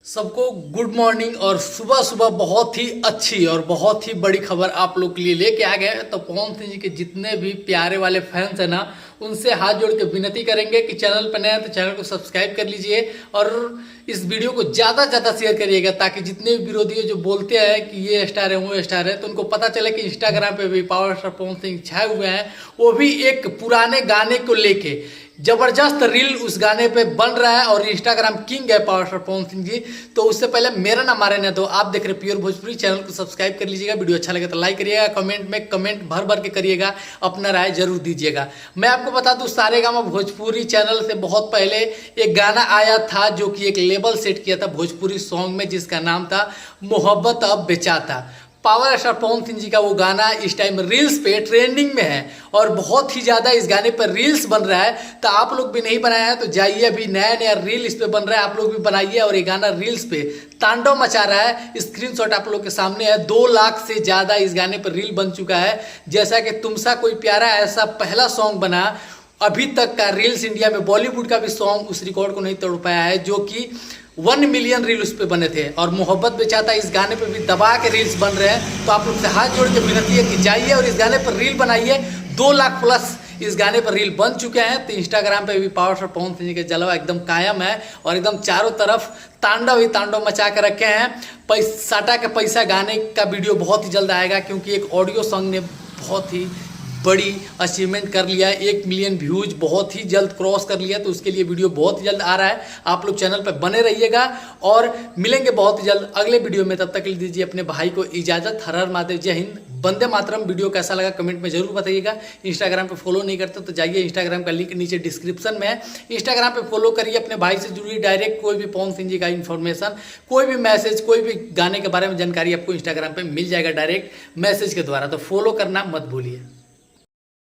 सबको good morning. और सुबह सुबह बहुत ही अच्छी और बहुत ही बड़ी खबर आप लोग के लिए लेके आ गए। तो पवन सिंह जी के जितने भी प्यारे वाले फैंस हैं ना, उनसे हाथ जोड़ के विनती करेंगे कि चैनल पर नए हैं तो चैनल को सब्सक्राइब कर लीजिए और इस वीडियो को ज़्यादा से ज़्यादा शेयर करिएगा, ताकि जितने भी विरोधी जो बोलते हैं कि ये स्टार है वो स्टार है, तो उनको पता चले कि इंस्टाग्राम पे भी पावर स्टार पवन सिंह छाए हुए हैं। वो भी एक पुराने गाने को लेके जबरदस्त रील उस गाने पे बन रहा है और इंस्टाग्राम किंग है पावर स्टार पवन सिंह जी। तो उससे पहले मेरा नाम आ रहे तो आप देख रहे प्योर भोजपुरी, चैनल को सब्सक्राइब कर लीजिएगा। वीडियो अच्छा लगे तो लाइक करिएगा, कमेंट में कमेंट भर भर के करिएगा, अपना राय जरूर दीजिएगा। मैं आपको बता दूं, सारेगामा भोजपुरी चैनल से बहुत पहले एक गाना आया था जो कि एक लेवल सेट किया था भोजपुरी सॉन्ग में, जिसका नाम था मोहब्बत अब बेचाता। पावर स्टार पवन सिंह जी का वो गाना इस टाइम रील्स पे ट्रेंडिंग में है और बहुत ही ज़्यादा इस गाने पर रील्स बन रहा है। तो आप लोग भी नहीं बनाया है तो जाइए, अभी नया नया रील इस पे बन रहा है, आप लोग भी बनाइए। और ये गाना रील्स पे तांडव मचा रहा है। स्क्रीनशॉट आप लोग के सामने है, 2 लाख से ज़्यादा इस गाने पर रील बन चुका है। जैसा कि तुमसा कोई प्यारा ऐसा पहला सॉन्ग बना, अभी तक का रील्स इंडिया में बॉलीवुड का भी सॉन्ग उस रिकॉर्ड को नहीं तोड़ पाया है, जो कि 1 मिलियन रील उस पर बने थे। और मोहब्बत बेचाता इस गाने पे भी दबा के रील्स बन रहे हैं। तो आप लोग से हाथ जोड़ के विनती है कि जाइए और इस गाने पर रील बनाइए। 2 लाख प्लस इस गाने पर रील बन चुके हैं। तो इंस्टाग्राम पे भी पावर स्टार पवन सिंह के जलवा एकदम कायम है और एकदम चारों तरफ तांडव ही तांडव मचा के रखे हैं। साटा के पैसा गाने का वीडियो बहुत ही जल्द आएगा, क्योंकि एक ऑडियो सॉन्ग ने बहुत ही बड़ी अचीवमेंट कर लिया है। 1 मिलियन व्यूज बहुत ही जल्द क्रॉस कर लिया, तो उसके लिए वीडियो बहुत ही जल्द आ रहा है। आप लोग चैनल पर बने रहिएगा और मिलेंगे बहुत ही जल्द अगले वीडियो में। तब तक के लिए दीजिए अपने भाई को इजाजत। हर हर महादेव, जय हिंद, वंदे मातरम। वीडियो कैसा लगा कमेंट में जरूर बताइएगा। इंस्टाग्राम पे फॉलो नहीं करते तो जाइए, इंस्टाग्राम का लिंक नीचे डिस्क्रिप्शन में है, इंस्टाग्राम पे फॉलो करिए। अपने भाई से जुड़िए डायरेक्ट, कोई भी पवन सिंह जी का इन्फॉर्मेशन, कोई भी मैसेज, कोई भी गाने के बारे में जानकारी आपको इंस्टाग्राम पे मिल जाएगा डायरेक्ट मैसेज के द्वारा। तो फॉलो करना मत भूलिए।